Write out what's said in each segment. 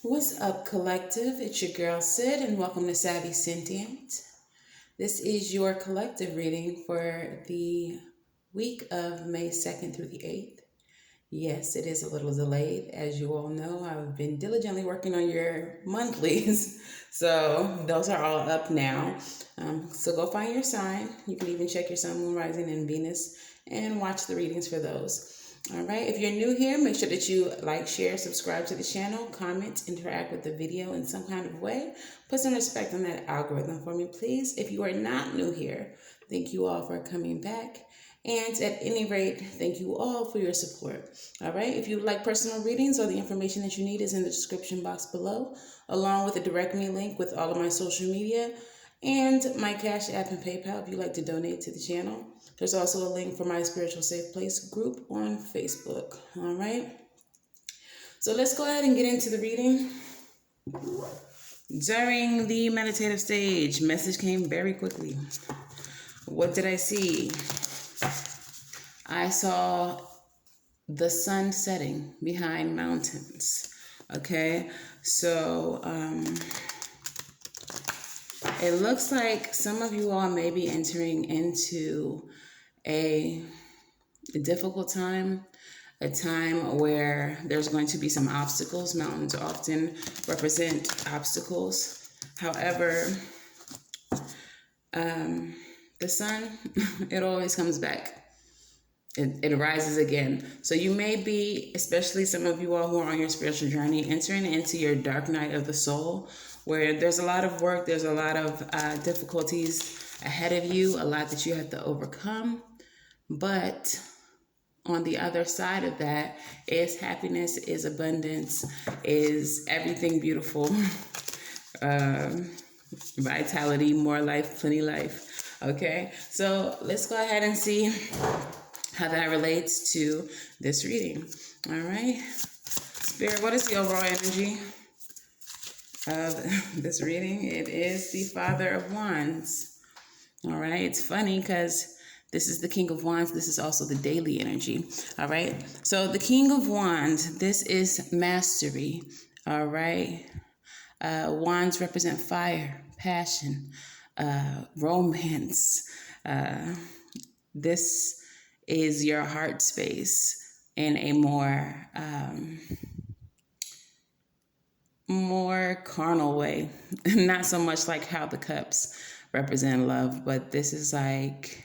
What's up, collective? It's your girl Sid, and welcome to Savy, Sentient. This is your collective reading for the week of May 2nd through the 8th. Yes, it is a little delayed. As you all know, I've been diligently working on your monthlies, so those are all up now. So go find your sign. You can even check your sun, moon, rising, and Venus and watch the readings for those. All right, if you're new here, make sure that you like, share, subscribe to the channel, comment, interact with the video in some kind of way. Put some respect on that algorithm for me, please. If you are not new here, thank you all for coming back. And at any rate, thank you all for your support. All right, if you would like personal readings or the information that you need is in the description box below, along with a direct me link with all of my social media and my Cash App and PayPal if you'd like to donate to the channel. There's also a link for my Spiritual Safe Place group on Facebook. All right. So let's go ahead and get into the reading. During the meditative stage, message came very quickly. What did I see? I saw the sun setting behind mountains. Okay. So, it looks like some of you all may be entering into a difficult time, a time where there's going to be some obstacles. Mountains often represent obstacles. However, the sun, it always comes back. It rises again. So you may be, especially some of you all who are on your spiritual journey, entering into your dark night of the soul, where there's a lot of work, there's a lot of difficulties ahead of you, a lot that you have to overcome. But on the other side of that is happiness, is abundance, is everything beautiful, vitality, more life, plenty life. Okay, so let's go ahead and see how that relates to this reading. All right, Spirit, what is the overall energy of this reading? It is the Father of Wands. All right, it's funny because this is the King of Wands. This is also the daily energy. All right, so the King of Wands, this is mastery. All right, wands represent fire, passion, romance. This is your heart space in a more carnal way. Not so much like how the cups represent love, but this is like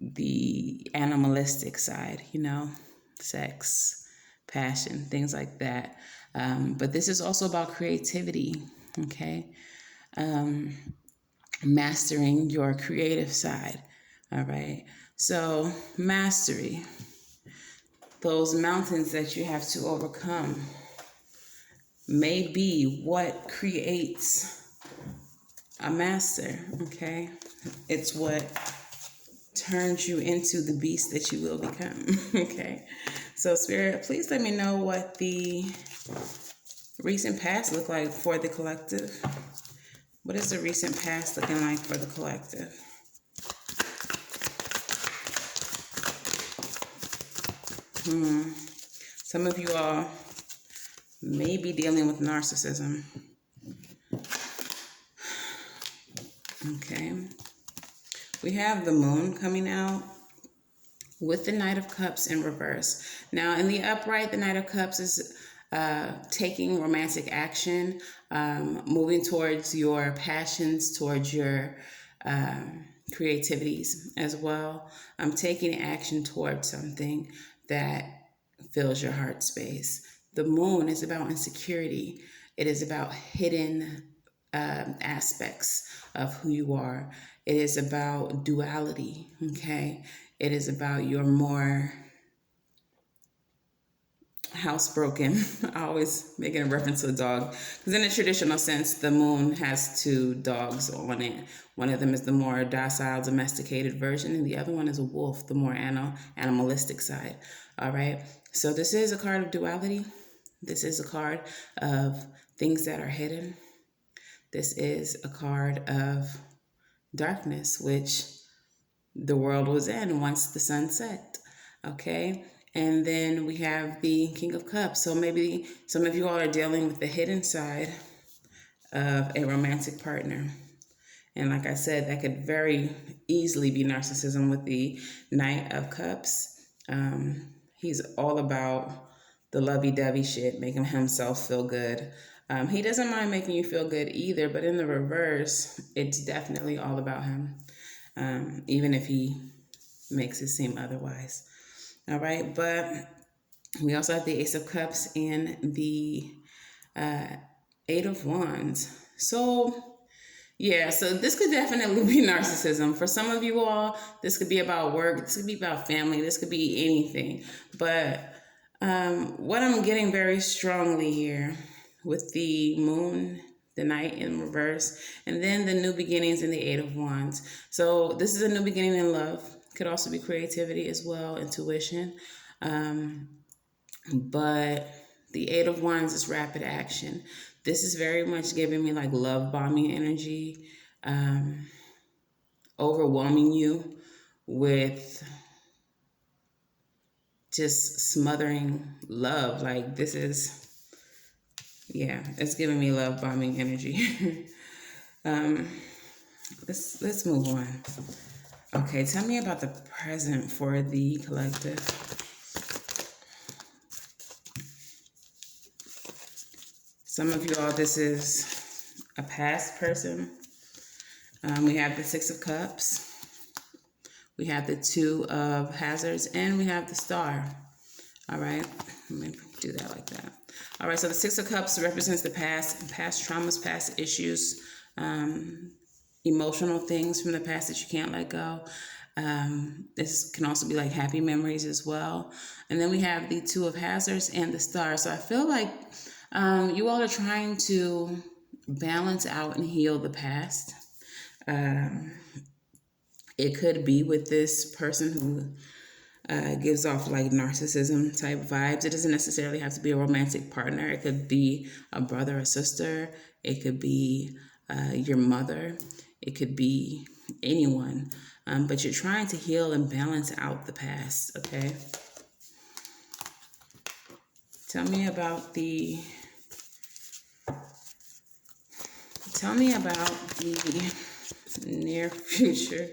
the animalistic side, sex, passion, things like that. But this is also about creativity, okay? Mastering your creative side, all right? So mastery, those mountains that you have to overcome may be what creates a master, okay? It's what turns you into the beast that you will become, okay? So Spirit, please let me know what the recent past look like for the collective. What is the recent past looking like for the collective? Some of you all may be dealing with narcissism. Okay. We have the moon coming out with the Knight of Cups in reverse. Now, in the upright, the Knight of Cups is taking romantic action, moving towards your passions, towards your creativities as well. I'm taking action towards something that fills your heart space. The moon is about insecurity. It is about hidden aspects of who you are. It is about duality, okay? It is about your more housebroken. I always making a reference to a dog, because in a traditional sense, the moon has two dogs on it. One of them is the more docile, domesticated version, and the other one is a wolf, the more animalistic side. All right. So this is a card of duality. This is a card of things that are hidden. This is a card of darkness, which the world was in once the sun set. Okay. And then we have the King of Cups. So maybe some of you all are dealing with the hidden side of a romantic partner. And like I said, that could very easily be narcissism with the Knight of Cups. He's all about the lovey-dovey shit, making himself feel good. He doesn't mind making you feel good either, but in the reverse, it's definitely all about him, even if he makes it seem otherwise. All right, but we also have the Ace of Cups and the Eight of Wands. So yeah, so this could definitely be narcissism. For some of you all, this could be about work, this could be about family, this could be anything. But what I'm getting very strongly here with the Moon, the Knight in reverse, and then the new beginnings in the Eight of Wands. So this is a new beginning in love. Could also be creativity as well, intuition. But the Eight of Wands is rapid action. This is very much giving me like love bombing energy, overwhelming you with just smothering love. Like this is, yeah, it's giving me love bombing energy. Let's move on. Okay, tell me about the present for the collective. Some of you all, this is a past person. We have the Six of Cups. We have the Two of Hazards, and we have the Star. All right, let me do that like that. All right, so the Six of Cups represents the past traumas, past issues, emotional things from the past that you can't let go. This can also be like happy memories as well. And then we have the Two of Hazards and the Star. So I feel like you all are trying to balance out and heal the past. It could be with this person who gives off like narcissism type vibes. It doesn't necessarily have to be a romantic partner. It could be a brother or sister. It could be your mother. It could be anyone. But you're trying to heal and balance out the past, okay? Tell me about the near future.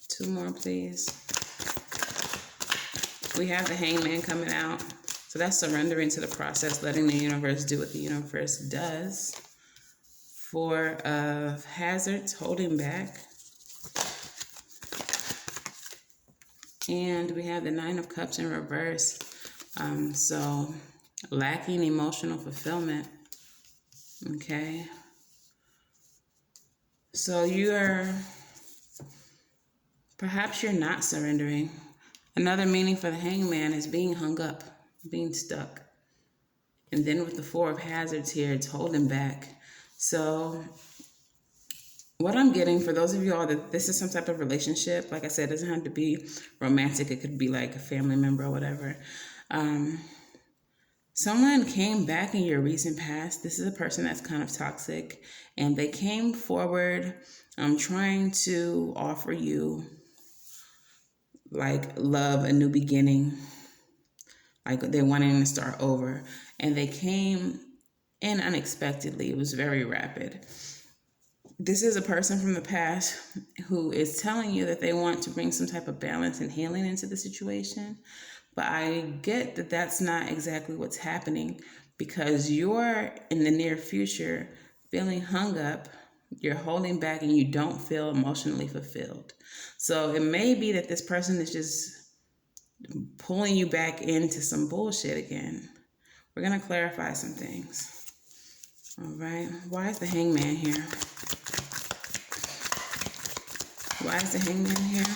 Two more, please. We have the Hangman coming out. So that's surrendering to the process, letting the universe do what the universe does. Four of Hazards, holding back. And we have the Nine of Cups in reverse. So lacking emotional fulfillment. Okay. So perhaps you're not surrendering. Another meaning for the Hangman is being hung up, being stuck. And then with the Four of Hazards here, it's holding back. So what I'm getting for those of you all that this is some type of relationship, like I said, it doesn't have to be romantic. It could be like a family member or whatever. Someone came back in your recent past. This is a person that's kind of toxic, and they came forward trying to offer you like love, a new beginning, like they're wanting to start over, and they came in unexpectedly. It was very rapid. This is a person from the past who is telling you that they want to bring some type of balance and healing into the situation. But I get that that's not exactly what's happening, because you're in the near future feeling hung up, you're holding back, and you don't feel emotionally fulfilled. So it may be that this person is just pulling you back into some bullshit again. We're going to clarify some things. All right. Why is the Hangman here? Why is the Hangman here?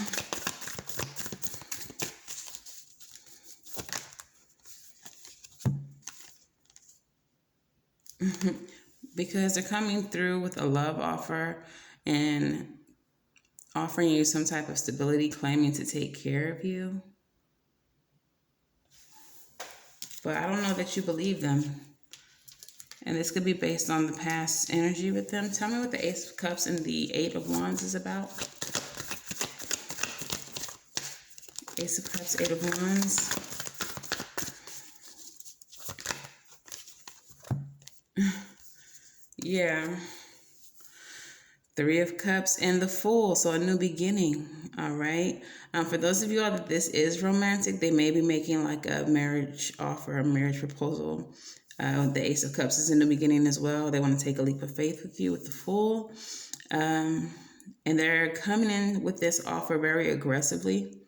Because they're coming through with a love offer and offering you some type of stability, claiming to take care of you. But I don't know that you believe them. And this could be based on the past energy with them. Tell me what the Ace of Cups and the Eight of Wands is about. Ace of Cups, Eight of Wands. Yeah. Three of Cups and the Fool, so a new beginning, all right? For those of you all that this is romantic, they may be making like a marriage offer, a marriage proposal. The Ace of Cups is a new beginning as well. They want to take a leap of faith with you with the Fool. And they're coming in with this offer very aggressively.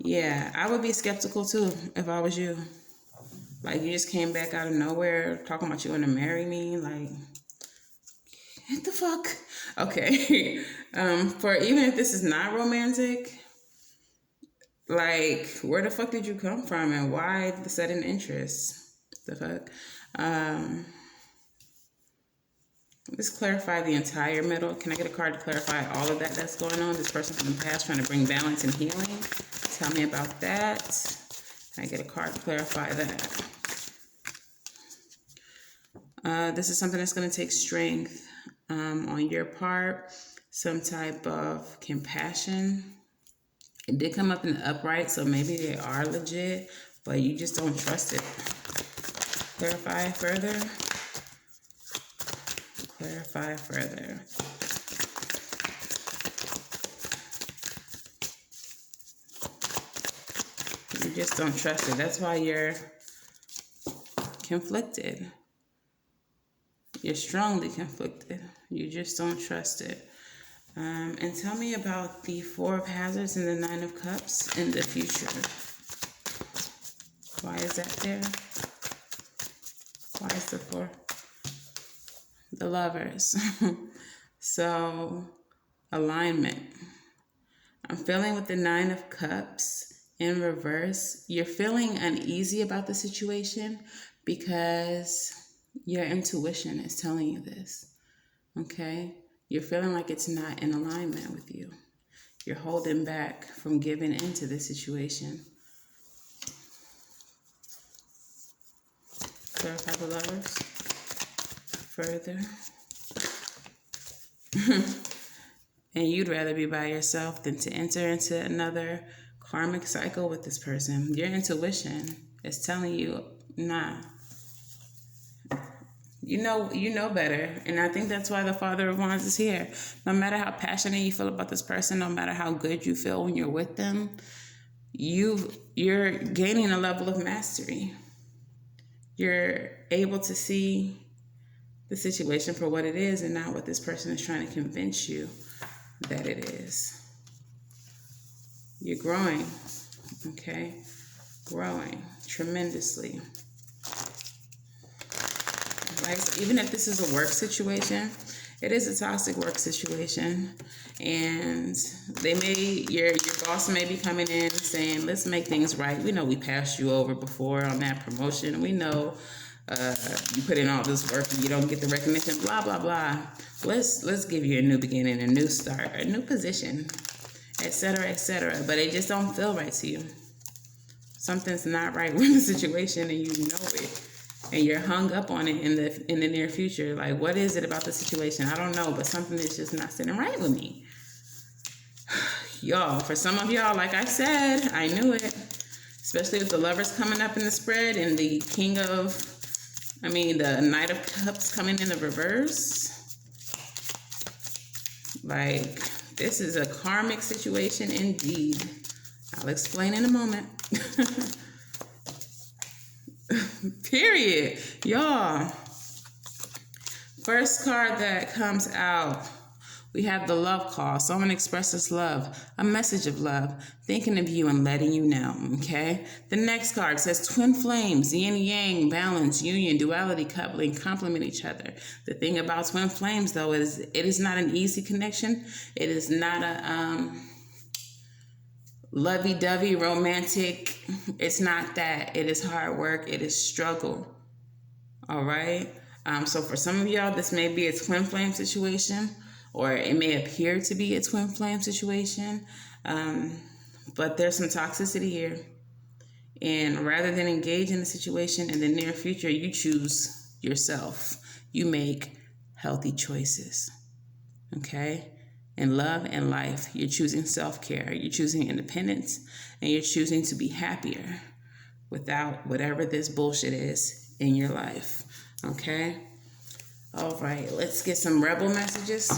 Yeah, I would be skeptical too if I was you. Like, you just came back out of nowhere talking about you want to marry me. Like, what the fuck? Okay. For even if this is not romantic, like, where the fuck did you come from and why the sudden interest? The fuck? Let's clarify the entire middle. Can I get a card to clarify all of that that's going on? This person from the past trying to bring balance and healing. Tell me about that. Can I get a card to clarify that? This is something that's going to take strength on your part. Some type of compassion. It did come up in the upright, so maybe they are legit, but you just don't trust it. Clarify further. Clarify further. You just don't trust it. That's why you're conflicted. You're strongly conflicted. You just don't trust it. And tell me about the Four of Hazards and the Nine of Cups in the future. Why is that there? Why is the Four? The Lovers. So, alignment. I'm feeling with the Nine of Cups in reverse. You're feeling uneasy about the situation because your intuition is telling you this. Okay? You're feeling like it's not in alignment with you. You're holding back from giving into the situation. Clarify the Lovers further. And you'd rather be by yourself than to enter into another karmic cycle with this person. Your intuition is telling you, nah. You know better. And I think that's why the Father of Wands is here. No matter how passionate you feel about this person, no matter how good you feel when you're with them, you're gaining a level of mastery. You're able to see the situation for what it is and not what this person is trying to convince you that it is. You're growing, okay? Growing tremendously. Right? So even if this is a work situation, it is a toxic work situation. And your boss may be coming in saying, let's make things right. We know we passed you over before on that promotion. We know you put in all this work and you don't get the recognition, blah, blah, blah. Let's give you a new beginning, a new start, a new position, etc., etc. But it just don't feel right to you. Something's not right with the situation and you know it. And you're hung up on it in the near future. Like, what is it about the situation? I don't know, but something is just not sitting right with me. Y'all, for some of y'all, like I said, I knew it. Especially with the Lovers coming up in the spread and the the Knight of Cups coming in the reverse. Like, this is a karmic situation indeed. I'll explain in a moment. Period. Y'all. First card that comes out, we have the love call. Someone expresses love, a message of love, thinking of you and letting you know, okay? The next card says twin flames, yin and yang, balance, union, duality, coupling, complement each other. The thing about twin flames, though, is it is not an easy connection. It is not a lovey-dovey, romantic. It's not that. It is hard work. It is struggle. All right? So for some of y'all, this may be a twin flame situation, or it may appear to be a twin flame situation. But there's some toxicity here. And rather than engage in the situation in the near future, you choose yourself. You make healthy choices. Okay? in love and life. You're choosing self-care. You're choosing independence. And you're choosing to be happier without whatever this bullshit is in your life. Okay? All right. Let's get some rebel messages.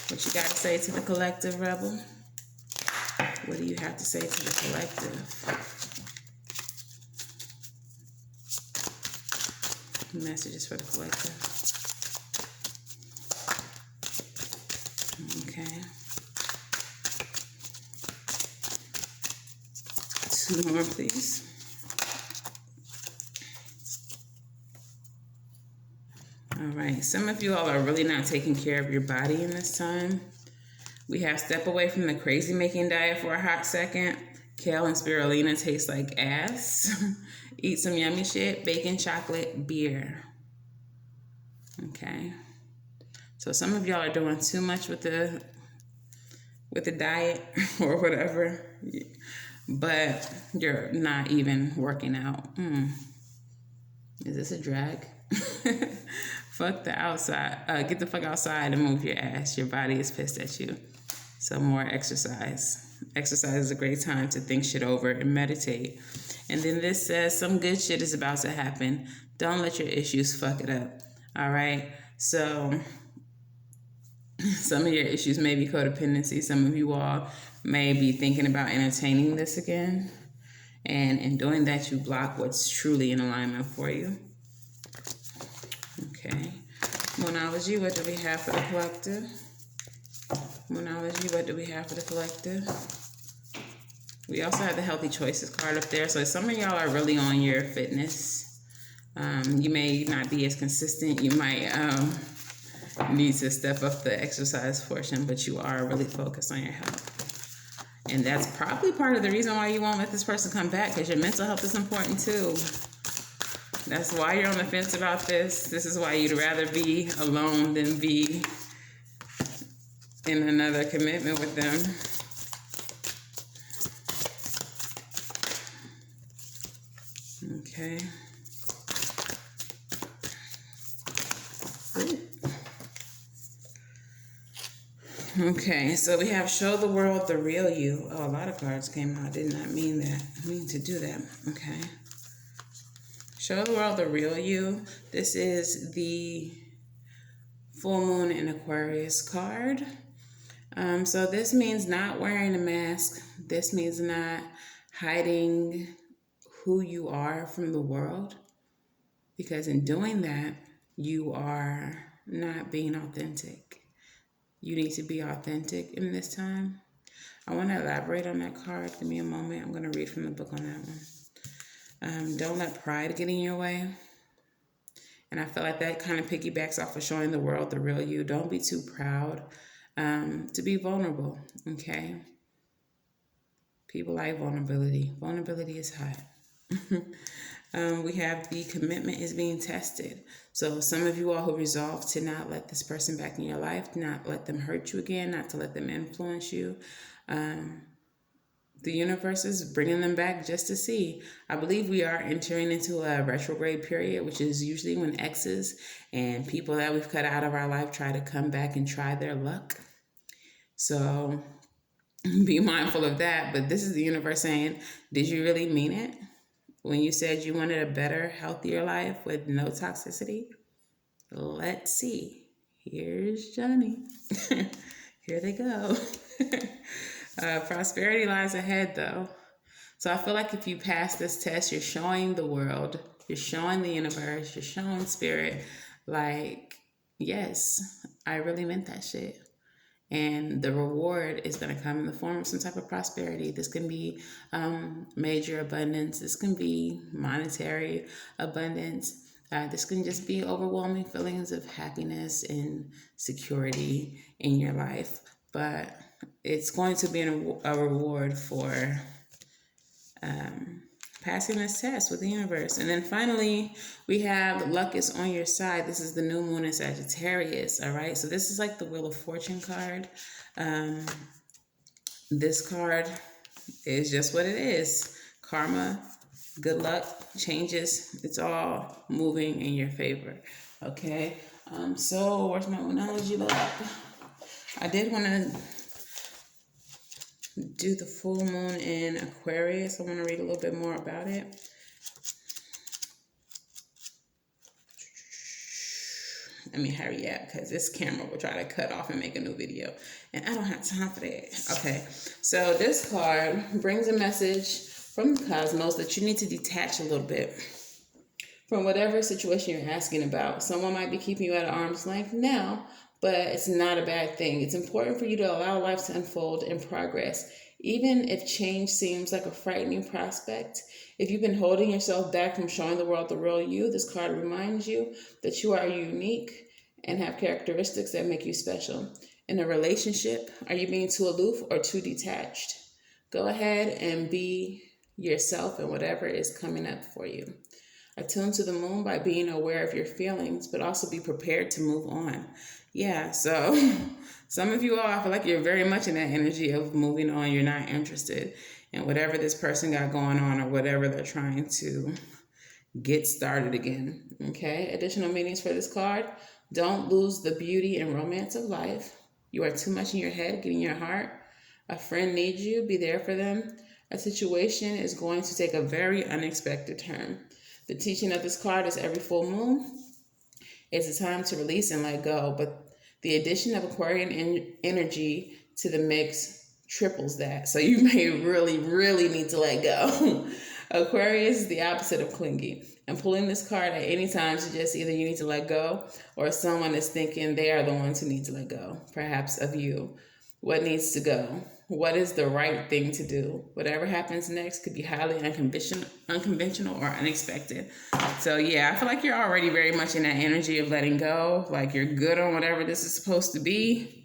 What you got to say to the collective, rebel? What do you have to say to the collective? Messages for the collective. Okay. 2 more, please. All right. Some of you all are really not taking care of your body in this time. We have step away from the crazy making diet for a hot second. Kale and spirulina taste like ass. Eat some yummy shit, bacon, chocolate, beer. Okay. So some of y'all are doing too much with the diet or whatever, but you're not even working out. Is this a drag? Fuck the outside. Get the fuck outside and move your ass. Your body is pissed at you. So more exercise. Exercise is a great time to think shit over and meditate. And then this says some good shit is about to happen. Don't let your issues fuck it up. All right? So some of your issues may be codependency. Some of you all may be thinking about entertaining this again. And in doing that, you block what's truly in alignment for you. Okay. Monology, what do we have for the collective? Monology, what do we have for the collective? We also have the Healthy Choices card up there. So some of y'all are really on your fitness. You may not be as consistent. You might need to step up the exercise portion, but you are really focused on your health. And that's probably part of the reason why you won't let this person come back, because your mental health is important too. That's why you're on the fence about this. This is why you'd rather be alone than be in another commitment with them. Okay. Okay, so we have Show the World the Real You. Oh, a lot of cards came out. I did not mean that. I mean to do that. Okay. Show the World the Real You. This is the Full Moon in Aquarius card. So this means not wearing a mask. This means not hiding who you are from the world. Because in doing that, you are not being authentic. You need to be authentic in this time. I want to elaborate on that card. Give me a moment. I'm going to read from the book on that one. Don't let pride get in your way. And I feel like that kind of piggybacks off of showing the world the real you. Don't be too proud to be vulnerable, okay? People like vulnerability. Vulnerability is hot. We have the commitment is being tested. So some of you all who resolve to not let this person back in your life, not let them hurt you again, not to let them influence you. The universe is bringing them back just to see. I believe we are entering into a retrograde period, which is usually when exes and people that we've cut out of our life try to come back and try their luck. So be mindful of that. But this is the universe saying, did you really mean it? When you said you wanted a better, healthier life with no toxicity? Let's see. Here's Johnny. Here they go. Prosperity lies ahead, though. So I feel like if you pass this test, you're showing the world, you're showing the universe, you're showing spirit, like, yes, I really meant that shit. And the reward is going to come in the form of some type of prosperity. This can be major abundance. This can be monetary abundance. This can just be overwhelming feelings of happiness and security in your life. But it's going to be a reward for passing this test with the universe. And then finally, we have luck is on your side. This is the new moon in Sagittarius, all right? So this is like the Wheel of Fortune card. This card is just what it is. Karma, good luck, changes. It's all moving in your favor, okay? So where's my analogy book? I did want to do the full moon in Aquarius. I want to read a little bit more about it. Let me hurry up because this camera will try to cut off and make a new video. And I don't have time for that. Okay, so this card brings a message from the cosmos that you need to detach a little bit from whatever situation you're asking about. Someone might be keeping you at arm's length now, but it's not a bad thing. It's important for you to allow life to unfold in progress. Even if change seems like a frightening prospect, if you've been holding yourself back from showing the world the real you, this card reminds you that you are unique and have characteristics that make you special. In a relationship, are you being too aloof or too detached? Go ahead and be yourself in whatever is coming up for you. Attune to the moon by being aware of your feelings, but also be prepared to move on. Yeah, so some of you all, I feel like you're very much in that energy of moving on. You're not interested in whatever this person got going on or whatever they're trying to get started again. Okay, additional meanings for this card. Don't lose the beauty and romance of life. You are too much in your head, get in your heart. A friend needs you, be there for them. A situation is going to take a very unexpected turn. The teaching of this card is every full moon is a time to release and let go, but the addition of Aquarian energy to the mix triples that. So you may really, really need to let go. Aquarius is the opposite of clingy. And pulling this card at any time suggests either you need to let go or someone is thinking they are the ones who need to let go, perhaps of you. What needs to go? What is the right thing to do? Whatever happens next could be highly unconventional or unexpected. So yeah, I feel like you're already very much in that energy of letting go. Like you're good on whatever this is supposed to be.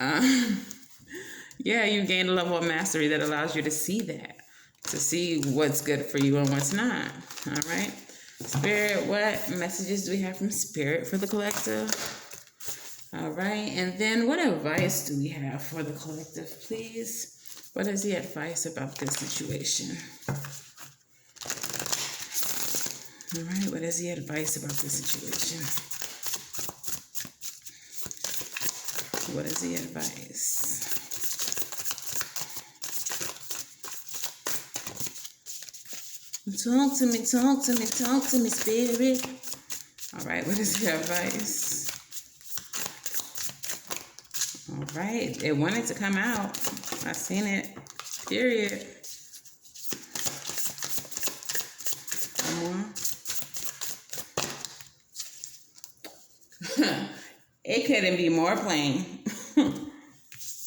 Yeah, you gained a level of mastery that allows you to see that. To see what's good for you and what's not. All right. Spirit, what messages do we have from Spirit for the collective? All right. And then what advice do we have for the collective, please? What is the advice about this situation? All right. What is the advice about this situation? What is the advice? Talk to me, talk to me, talk to me, Spirit. All right, what is your advice? All right, it wanted to come out. I seen it, period. It couldn't be more plain.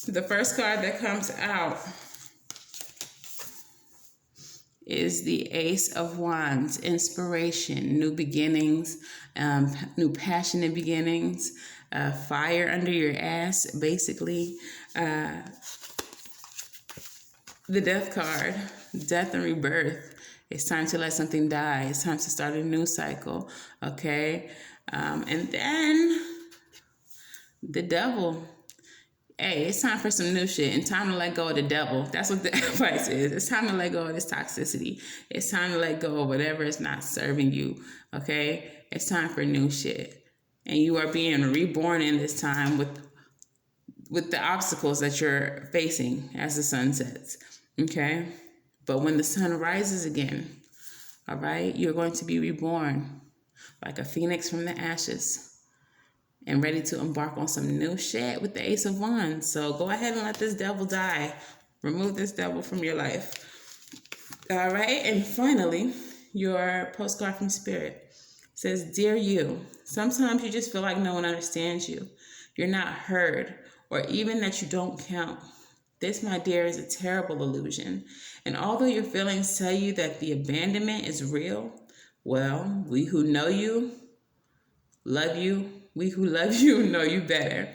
The first card that comes out is the Ace of Wands, inspiration, new beginnings, new passionate beginnings, fire under your ass, basically. The Death card, death and rebirth. It's time to let something die. It's time to start a new cycle, okay? And then the Devil. Hey, it's time for some new shit and time to let go of the devil. That's what the advice is. It's time to let go of this toxicity. It's time to let go of whatever is not serving you, okay? It's time for new shit. And you are being reborn in this time with the obstacles that you're facing as the sun sets, okay? But when the sun rises again, all right, you're going to be reborn like a phoenix from the ashes, and ready to embark on some new shit with the Ace of Wands. So go ahead and let this devil die. Remove this devil from your life. All right, and finally, your postcard from Spirit says, Dear you, sometimes you just feel like no one understands you. You're not heard, or even that you don't count. This, my dear, is a terrible illusion. And although your feelings tell you that the abandonment is real, well, we who know you, love you, we who love you know you better.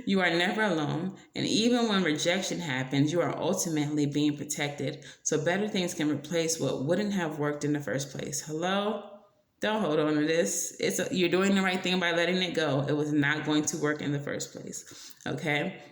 You are never alone, and even when rejection happens, you are ultimately being protected, so better things can replace what wouldn't have worked in the first place. Hello? Don't hold on to this. You're doing the right thing by letting it go. It was not going to work in the first place, okay?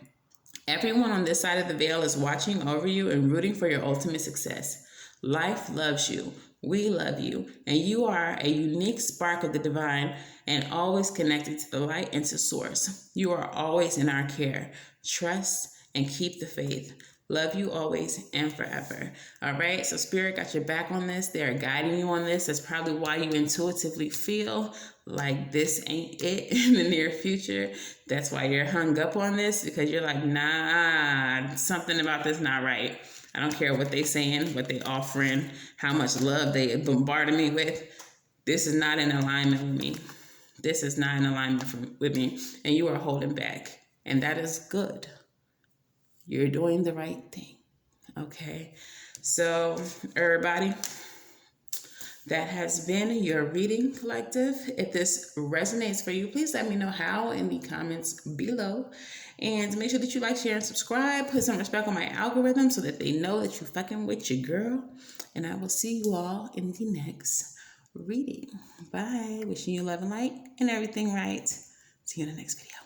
Everyone on this side of the veil is watching over you and rooting for your ultimate success. Life loves you. We love you. And you are a unique spark of the divine and always connected to the light and to source. You are always in our care. Trust and keep the faith. Love you always and forever. All right, so Spirit got your back on this. They're guiding you on this. That's probably why you intuitively feel like this ain't it in the near future. That's why you're hung up on this, because you're like, nah, something about this not right. I don't care what they saying, what they offering, how much love they bombarding me with. This is not in alignment with me. This is not in alignment with me, and you are holding back, and that is good. You're doing the right thing. Okay, so everybody, that has been your reading collective. If this resonates for you, please let me know how in the comments below. And make sure that you like, share, and subscribe. Put some respect on my algorithm so that they know that you're fucking with your girl. And I will see you all in the next reading. Bye. Wishing you love and light and everything right. See you in the next video.